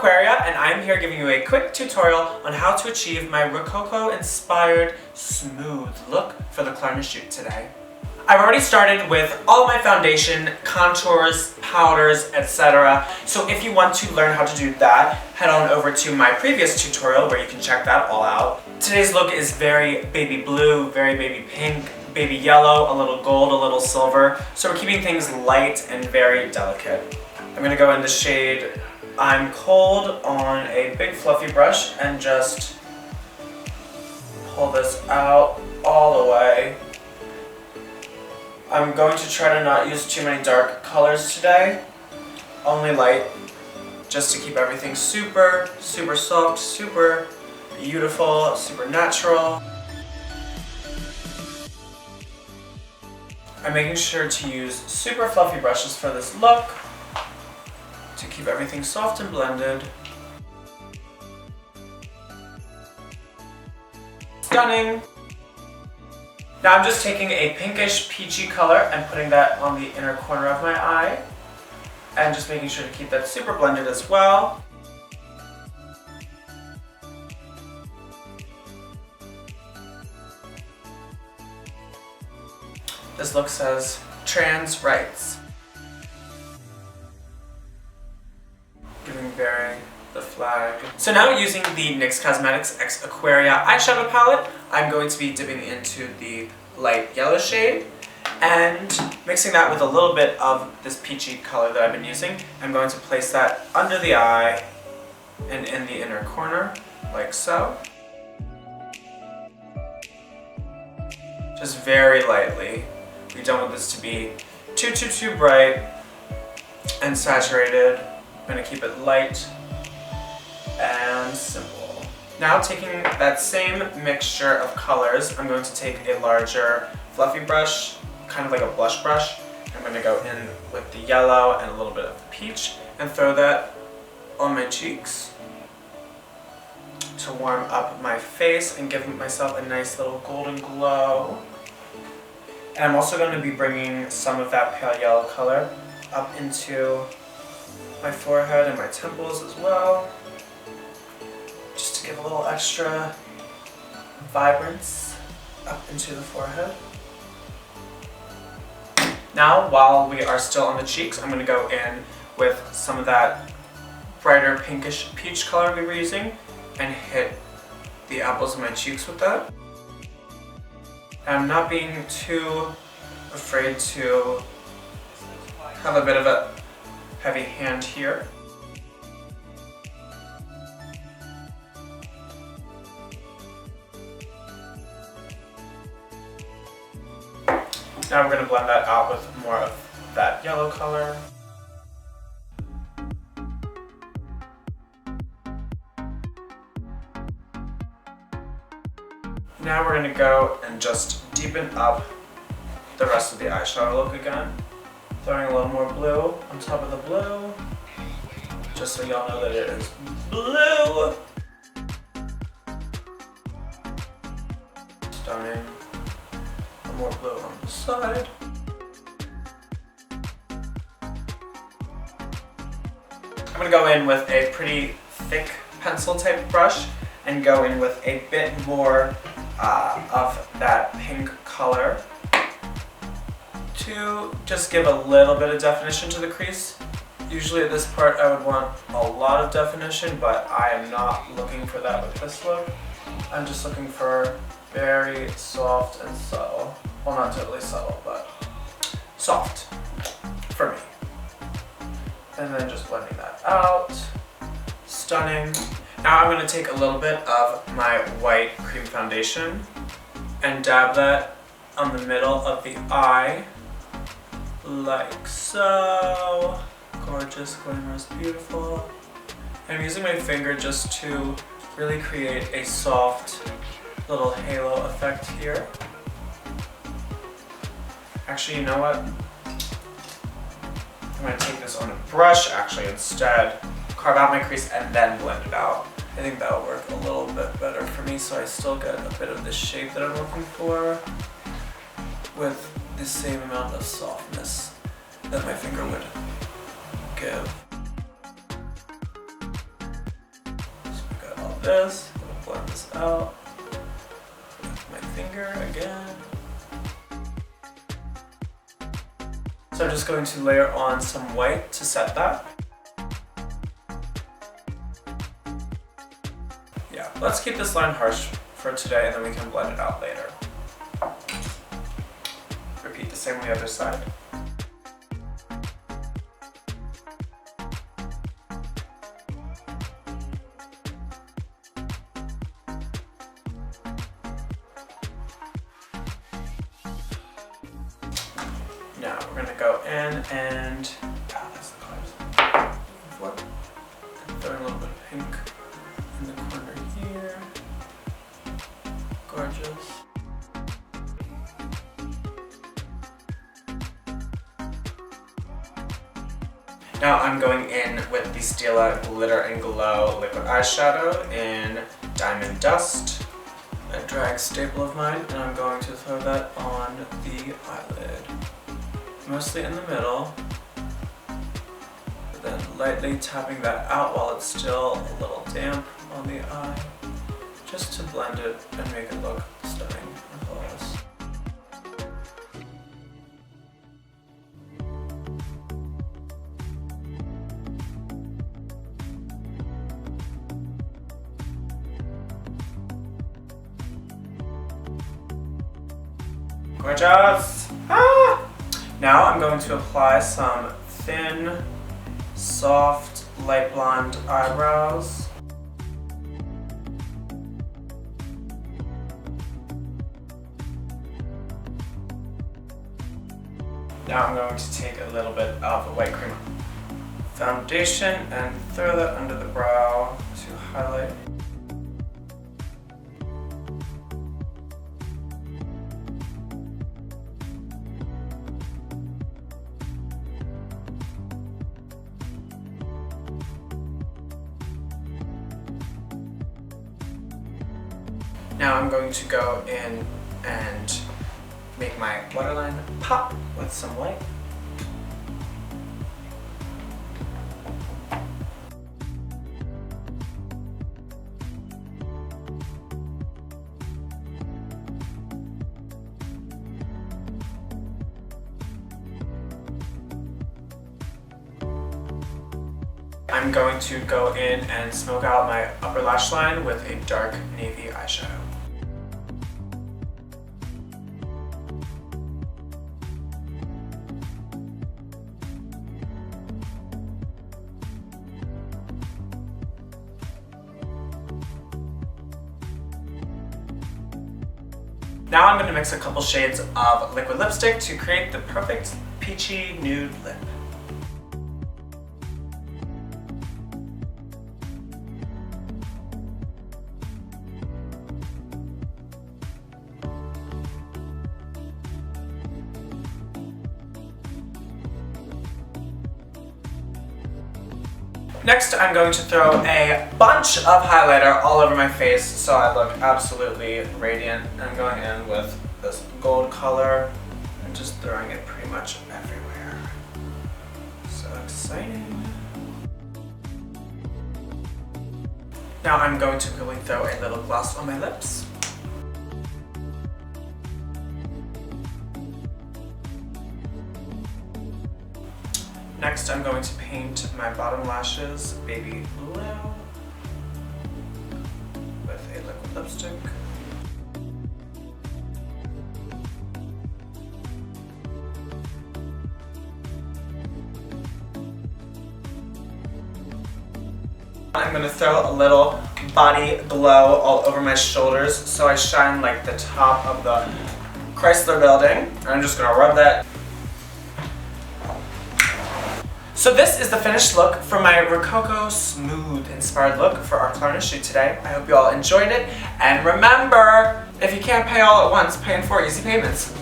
Aquaria, and I'm here giving you a quick tutorial on how to achieve my Rococo-inspired smooth look for the Klarna shoot today. I've already started with all my foundation, contours, powders, etc. So if you want to learn how to do that, head on over to my previous tutorial where you can check that all out. Today's look is very baby blue, very baby pink, baby yellow, a little gold, a little silver. So we're keeping things light and very delicate. I'm going to go in the shade I'm Cold on a big fluffy brush and just pull this out all the way. I'm going to try to not use too many dark colors today, only light, just to keep everything super, super soft, super beautiful, super natural. I'm making sure to use super fluffy brushes for this look to keep everything soft and blended. Stunning! Now I'm just taking a pinkish peachy color and putting that on the inner corner of my eye and just making sure to keep that super blended as well. This look says trans rights. Giving very the flag. So now using the NYX Cosmetics X Aquaria eyeshadow palette, I'm going to be dipping into the light yellow shade and mixing that with a little bit of this peachy color that I've been using. I'm going to place that under the eye and in the inner corner, like so. Just very lightly. We don't want this to be too bright and saturated. I'm going to keep it light and simple. Now taking that same mixture of colors, I'm going to take a larger fluffy brush, kind of like a blush brush. I'm going to go in with the yellow and a little bit of the peach and throw that on my cheeks to warm up my face and give myself a nice little golden glow. And I'm also going to be bringing some of that pale yellow color up into my forehead and my temples as well, just to give a little extra vibrance up into the forehead. Now, while we are still on the cheeks, I'm going to go in with some of that brighter pinkish peach color we were using and hit the apples of my cheeks with that. And I'm not being too afraid to have a bit of a heavy hand here. Now we're going to blend that out with more of that yellow color. Now we're going to go and just deepen up the rest of the eyeshadow look again. Throwing a little more blue on top of the blue, just so y'all know that it is blue. Stunning. More blue on the side. I'm going to go in with a pretty thick pencil type brush and go in with a bit more of that pink color to just give a little bit of definition to the crease. Usually at this part I would want a lot of definition, but I am not looking for that with this look. I'm just looking for very soft and subtle. Well, not totally subtle, but soft for me. And then just blending that out. Stunning. Now I'm going to take a little bit of my white cream foundation and dab that on the middle of the eye, like so. Gorgeous, glamorous, beautiful. I'm using my finger just to really create a soft little halo effect here. Actually, you know what? I'm going to take this on a brush actually instead, carve out my crease and then blend it out. I think that'll work a little bit better for me so I still get a bit of the shape that I'm looking for with the same amount of softness that my finger would give. this. I'm gonna blend this out with my finger again. So I'm just going to layer on some white to set that. Yeah, let's keep this line harsh for today and then we can blend it out later. Repeat the same on the other side. Now we're going to go in and, that's the colors. Throwing a little bit of pink in the corner here. Gorgeous. Now I'm going in with the Stila Glitter and Glow liquid eyeshadow in Diamond Dust, a drag staple of mine, and I'm going to throw that on the eyelid. Mostly in the middle, but then lightly tapping that out while it's still a little damp on the eye, just to blend it and make it look stunning and flawless. Gorgeous! Ah! Now I'm going to apply some thin, soft, light blonde eyebrows. Now I'm going to take a little bit of a white cream foundation and throw that under the brow to highlight. Now I'm going to go in and make my waterline pop with some white. I'm going to go in and smoke out my upper lash line with a dark navy eyeshadow. Now I'm going to mix a couple shades of liquid lipstick to create the perfect peachy nude lip. Next, I'm going to throw a bunch of highlighter all over my face so I look absolutely radiant. I'm going in with this gold color and just throwing it pretty much everywhere. So exciting. Now I'm going to quickly throw a little gloss on my lips. Next, I'm going to paint my bottom lashes baby blue with a liquid lipstick. I'm going to throw a little body glow all over my shoulders so I shine like the top of the Chrysler building. I'm just going to rub that. So this is the finished look for my Rococo Smooth inspired look for our Klarna shoot today. I hope you all enjoyed it. And remember, if you can't pay all at once, pay in 4 easy payments.